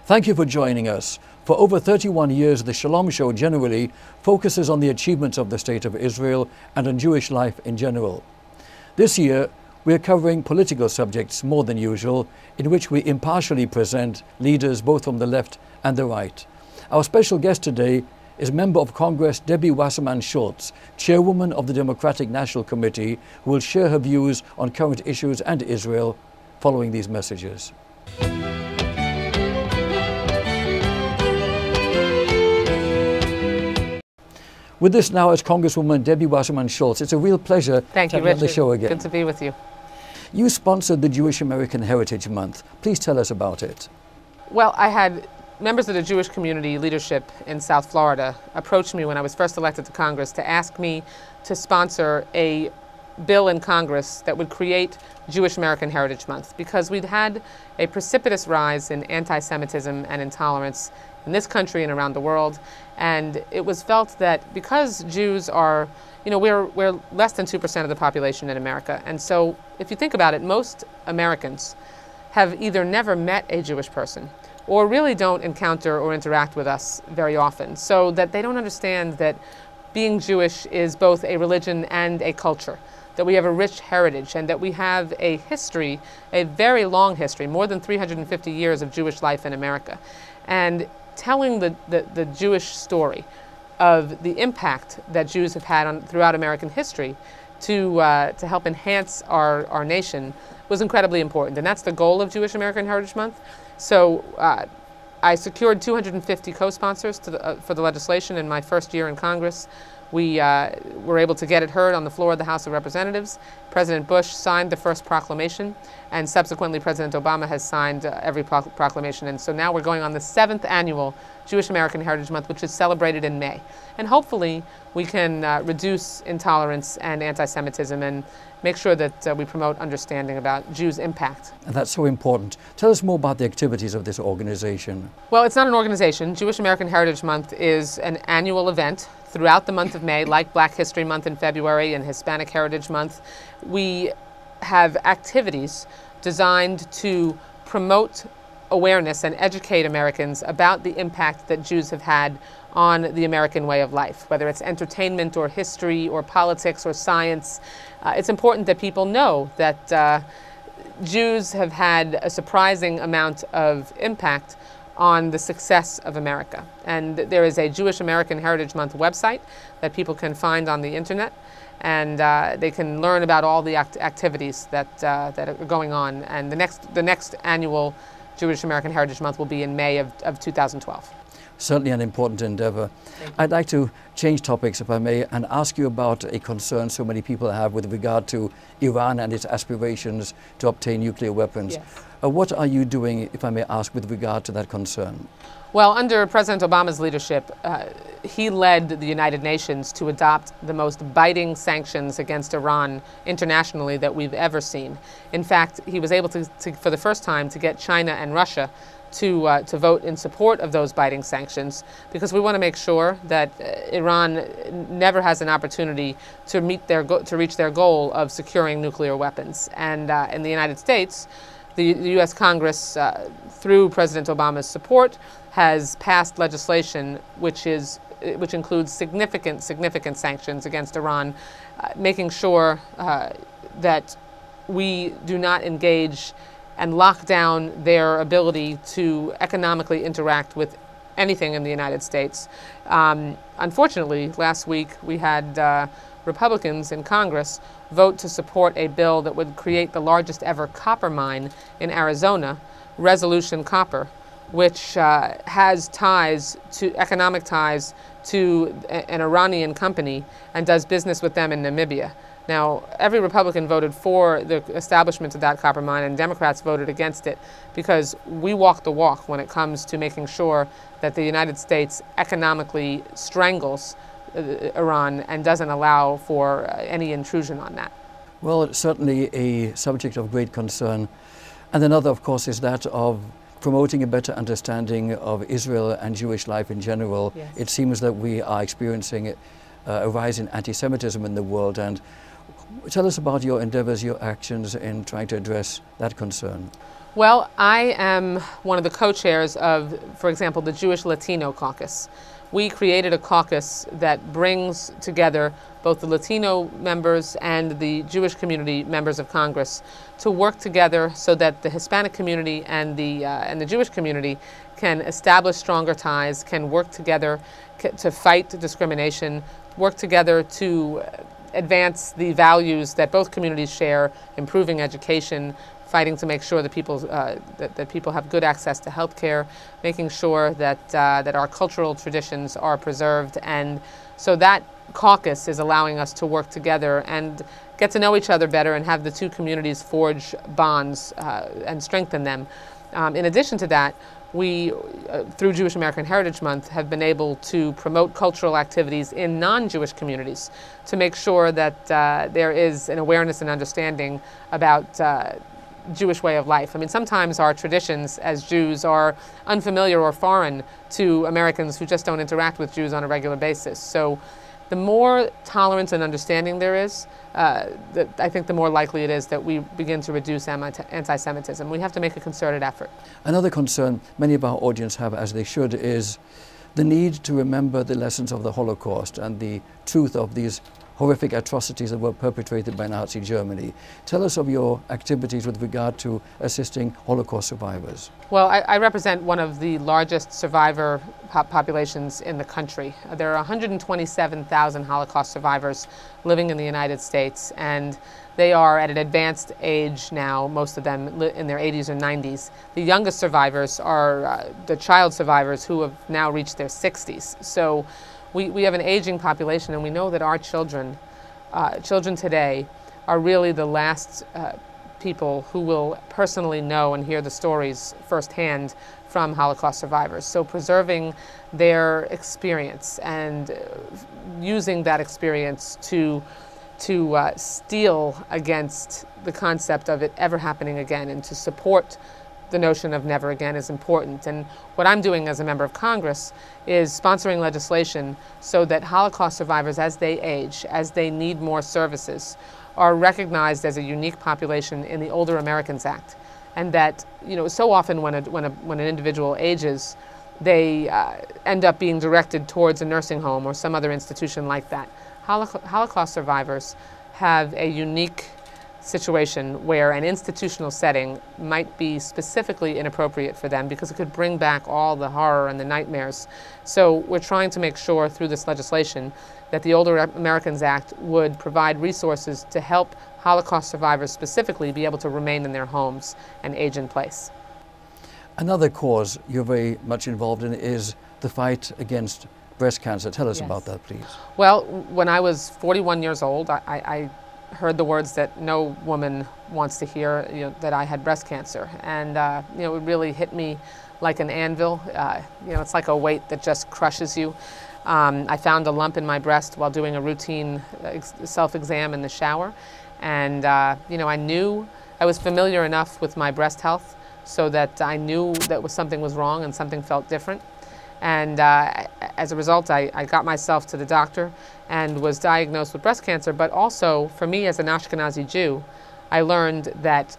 Thank you for joining us. For over 31 years, the Shalom Show generally focuses on the achievements of the State of Israel and on Jewish life in general. This year, we are covering political subjects more than usual, in which we impartially present leaders both from the left and the right. Our special guest today is Member of Congress Debbie Wasserman Schultz, Chairwoman of the Democratic National Committee, who will share her views on current issues and Israel following these messages. With us now is Congresswoman Debbie Wasserman Schultz. It's a real pleasure to have you on the show again. Good to be with you. You sponsored the Jewish American Heritage Month. Please tell us about it. Well, I had members of the Jewish community leadership in South Florida approach me when I was first elected to Congress to ask me to sponsor a bill in Congress that would create Jewish American Heritage Month, because we'd had a precipitous rise in anti-Semitism and intolerance in this country and around the world. And it was felt that because Jews are, we're less than 2% of the population in America. And so if you think about it, most Americans have either never met a Jewish person or really don't encounter or interact with us very often, so that they don't understand that being Jewish is both a religion and a culture, that we have a rich heritage, and that we have a history, a very long history, more than 350 years of Jewish life in America. And telling the Jewish story of the impact that Jews have had throughout American history to help enhance our nation was incredibly important. And that's the goal of Jewish American Heritage Month. So I secured 250 co-sponsors for the legislation in my first year in Congress. We were able to get it heard on the floor of the House of Representatives. President Bush signed the first proclamation, and subsequently President Obama has signed every proclamation. And so now we're going on the 7th annual Jewish American Heritage Month, which is celebrated in May. And hopefully we can reduce intolerance and anti-Semitism and make sure that we promote understanding about Jews' impact. And that's so important. Tell us more about the activities of this organization. Well, it's not an organization. Jewish American Heritage Month is an annual event throughout the month of May, like Black History Month in February and Hispanic Heritage Month. We have activities designed to promote awareness and educate Americans about the impact that Jews have had on the American way of life, whether it's entertainment or history or politics or science. It's important that people know that Jews have had a surprising amount of impact on the success of America. And there is a Jewish American Heritage Month website that people can find on the internet, and they can learn about all the activities that are going on. And the next annual Jewish American Heritage Month will be in May of 2012. Certainly an important endeavor. I'd like to change topics, if I may, and ask you about a concern so many people have with regard to Iran and its aspirations to obtain nuclear weapons. Yes. What are you doing, if I may ask, with regard to that concern? Well, under President Obama's leadership, he led the United Nations to adopt the most biting sanctions against Iran internationally that we've ever seen. In fact, he was able to for the first time, to get China and Russia to vote in support of those biting sanctions, because we want to make sure that Iran never has an opportunity to reach their goal of securing nuclear weapons. And in the United States, the U.S. Congress, through President Obama's support, has passed legislation which includes significant sanctions against Iran, making sure that we do not engage and lock down their ability to economically interact with anything in the United States. Unfortunately, last week we had Republicans in Congress vote to support a bill that would create the largest ever copper mine in Arizona, Resolution Copper, which has economic ties to an Iranian company and does business with them in Namibia. Now, every Republican voted for the establishment of that copper mine, and Democrats voted against it, because we walk the walk when it comes to making sure that the United States economically strangles Iran and doesn't allow for any intrusion on that. Well, it's certainly a subject of great concern. And another, of course, is that of promoting a better understanding of Israel and Jewish life in general. Yes. It seems that we are experiencing a rise in anti-Semitism in the world. And tell us about your endeavors, your actions in trying to address that concern. Well, I am one of the co-chairs of, for example, the Jewish Latino Caucus. We created a caucus that brings together both the Latino members and the Jewish community members of Congress to work together so that the Hispanic community and the Jewish community can establish stronger ties, can work together to fight discrimination, work together to advance the values that both communities share, improving education, fighting to make sure that people have good access to health care, making sure that our cultural traditions are preserved. And so that caucus is allowing us to work together and get to know each other better and have the two communities forge bonds and strengthen them. In addition to that, we, through Jewish American Heritage Month, have been able to promote cultural activities in non-Jewish communities to make sure that there is an awareness and understanding about Jewish way of life. I mean, sometimes our traditions as Jews are unfamiliar or foreign to Americans who just don't interact with Jews on a regular basis. So the more tolerance and understanding there is, I think the more likely it is that we begin to reduce anti-Semitism. We have to make a concerted effort. Another concern many of our audience have, as they should, is the need to remember the lessons of the Holocaust and the truth of these horrific atrocities that were perpetrated by Nazi Germany. Tell us of your activities with regard to assisting Holocaust survivors. Well, I represent one of the largest survivor populations in the country. There are 127,000 Holocaust survivors living in the United States, and they are at an advanced age now, most of them in their 80s or 90s. The youngest survivors are the child survivors who have now reached their 60s. So we have an aging population, and we know that our children today are really the last people who will personally know and hear the stories firsthand from Holocaust survivors. So preserving their experience and using that experience to steel against the concept of it ever happening again and to support the notion of never again is important. And what I'm doing as a member of Congress is sponsoring legislation so that Holocaust survivors, as they age, as they need more services, are recognized as a unique population in the Older Americans Act. And that, you know, so often when an individual ages, they end up being directed towards a nursing home or some other institution like that. Holocaust survivors have a unique situation where an institutional setting might be specifically inappropriate for them because it could bring back all the horror and the nightmares. So we're trying to make sure through this legislation that the Older Americans Act would provide resources to help Holocaust survivors specifically be able to remain in their homes and age in place. Another cause you're very much involved in is the fight against breast cancer. Tell us about that, please. Well, when I was 41 years old, I heard the words that no woman wants to hear, you know, that I had breast cancer. And you know, it really hit me like an anvil. You know, it's like a weight that just crushes you. I found a lump in my breast while doing a routine self-exam in the shower. And you know, I was familiar enough with my breast health so that I knew that something was wrong and something felt different. And as a result, I got myself to the doctor and was diagnosed with breast cancer. But also, for me as an Ashkenazi Jew, I learned that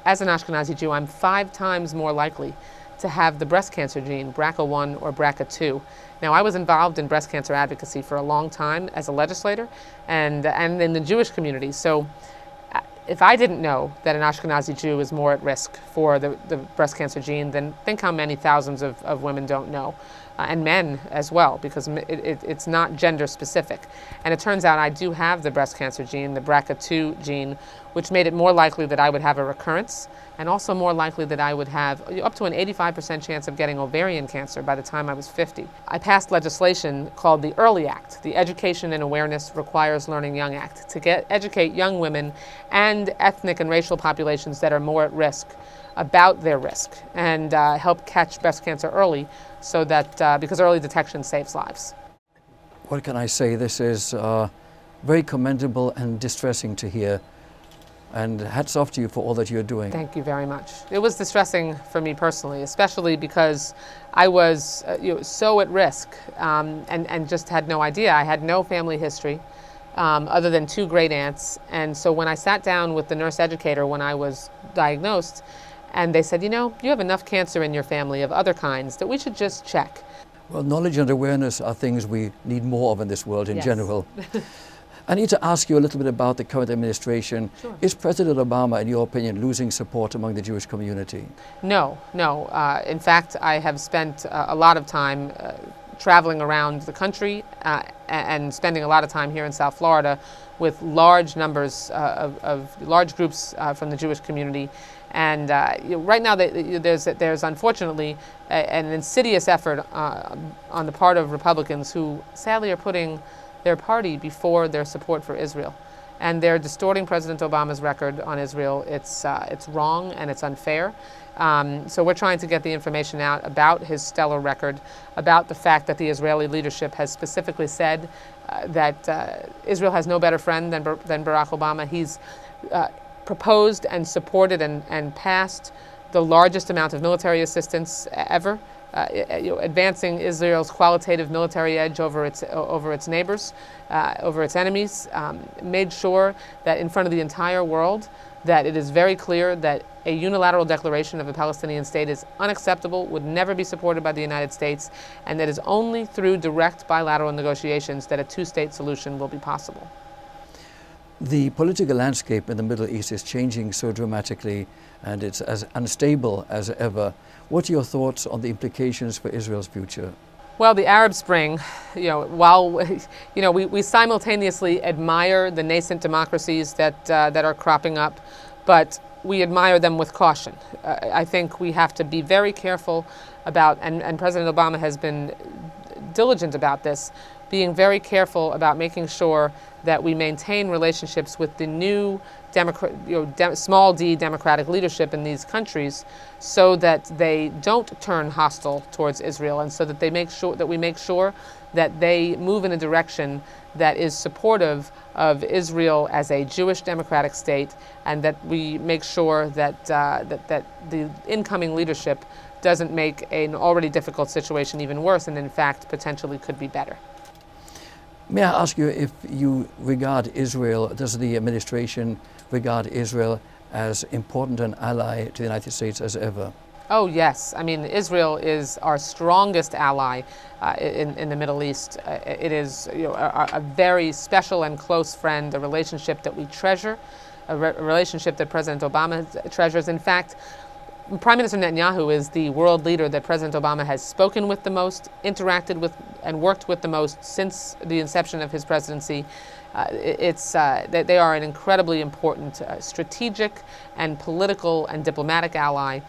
as an Ashkenazi Jew, I'm 5 times more likely to have the breast cancer gene, BRCA1 or BRCA2. Now, I was involved in breast cancer advocacy for a long time as a legislator and in the Jewish community. So if I didn't know that an Ashkenazi Jew is more at risk for the breast cancer gene, then think how many thousands of women don't know. And men as well, because it's not gender specific. And it turns out I do have the breast cancer gene, the BRCA2 gene, which made it more likely that I would have a recurrence, and also more likely that I would have up to an 85% chance of getting ovarian cancer by the time I was 50. I passed legislation called the EARLY Act, the Education and Awareness Requires Learning Young Act, to educate young women and ethnic and racial populations that are more at risk about their risk and help catch breast cancer early, so that because early detection saves lives. What can I say? This is very commendable and distressing to hear And hats off to you for all that you're doing. Thank you very much. It was distressing for me personally, especially because I was so at risk and just had no idea. I had no family history other than 2 great aunts. And so when I sat down with the nurse educator when I was diagnosed, and they said, you have enough cancer in your family of other kinds that we should just check. Well, knowledge and awareness are things we need more of in this world in Yes. general. I need to ask you a little bit about the current administration. Sure. Is President Obama, in your opinion, losing support among the Jewish community? No. In fact, I have spent a lot of time traveling around the country and spending a lot of time here in South Florida with large numbers of large groups from the Jewish community. And right now there's unfortunately an insidious effort on the part of Republicans who sadly are putting their party before their support for Israel. And they're distorting President Obama's record on Israel. It's wrong and it's unfair. So we're trying to get the information out about his stellar record, about the fact that the Israeli leadership has specifically said that Israel has no better friend than Barack Obama. He's proposed and supported and passed the largest amount of military assistance ever, advancing Israel's qualitative military edge over its neighbors, over its enemies, made sure that in front of the entire world that it is very clear that a unilateral declaration of a Palestinian state is unacceptable, would never be supported by the United States, and that is only through direct bilateral negotiations that a 2-state solution will be possible. The political landscape in the Middle East is changing so dramatically, and it's as unstable as ever. What are your thoughts on the implications for Israel's future? Well, the Arab Spring, while we simultaneously admire the nascent democracies that are cropping up, but we admire them with caution. I think we have to be very careful about, and President Obama has been diligent about this, being very careful about making sure that we maintain relationships with the new small d democratic leadership in these countries, so that they don't turn hostile towards Israel, and so that we make sure that they move in a direction that is supportive of Israel as a Jewish democratic state, and that we make sure that that the incoming leadership doesn't make an already difficult situation even worse, and in fact potentially could be better. May I ask you if you regard Israel, does the administration regard Israel as important an ally to the United States as ever? Oh yes, I mean Israel is our strongest ally in the Middle East. It is a very special and close friend, a relationship that we treasure, a relationship that President Obama treasures. In fact, Prime Minister Netanyahu is the world leader that President Obama has spoken with the most, interacted with, and worked with the most since the inception of his presidency. They are an incredibly important strategic and political and diplomatic ally,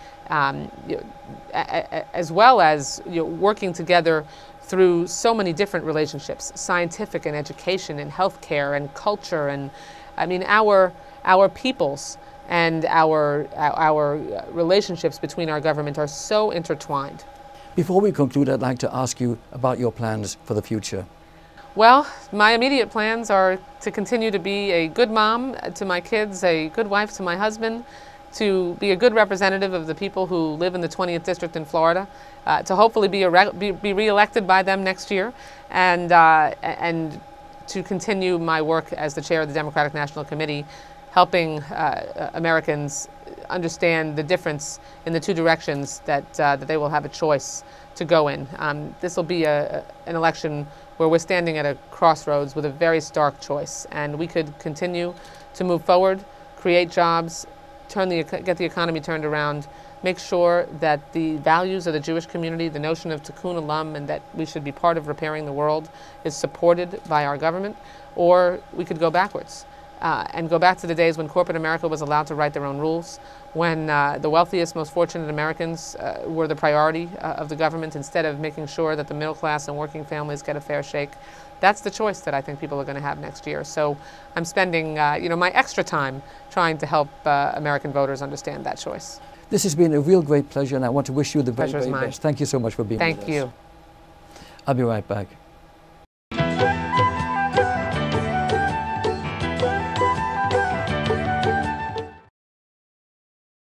as well as working together through so many different relationships, scientific and education and healthcare and culture, and I mean our peoples and our relationships between our government are so intertwined. Before we conclude, I'd like to ask you about your plans for the future. Well, my immediate plans are to continue to be a good mom to my kids, a good wife to my husband, to be a good representative of the people who live in the 20th District in Florida, to hopefully be re-elected by them next year, and to continue my work as the chair of the Democratic National Committee, helping Americans understand the difference in the 2 directions that they will have a choice to go in. This will be an election where we're standing at a crossroads with a very stark choice, and we could continue to move forward, create jobs, get the economy turned around, make sure that the values of the Jewish community, the notion of tikkun olam, and that we should be part of repairing the world, is supported by our government, or we could go backwards. And go back to the days when corporate America was allowed to write their own rules, when the wealthiest, most fortunate Americans were the priority of the government, instead of making sure that the middle class and working families get a fair shake. That's the choice that I think people are going to have next year. So I'm spending my extra time trying to help American voters understand that choice. This has been a real great pleasure, and I want to wish you the very, Pleasure's very mine. best. Thank you so much for being with us. Thank you. I'll be right back.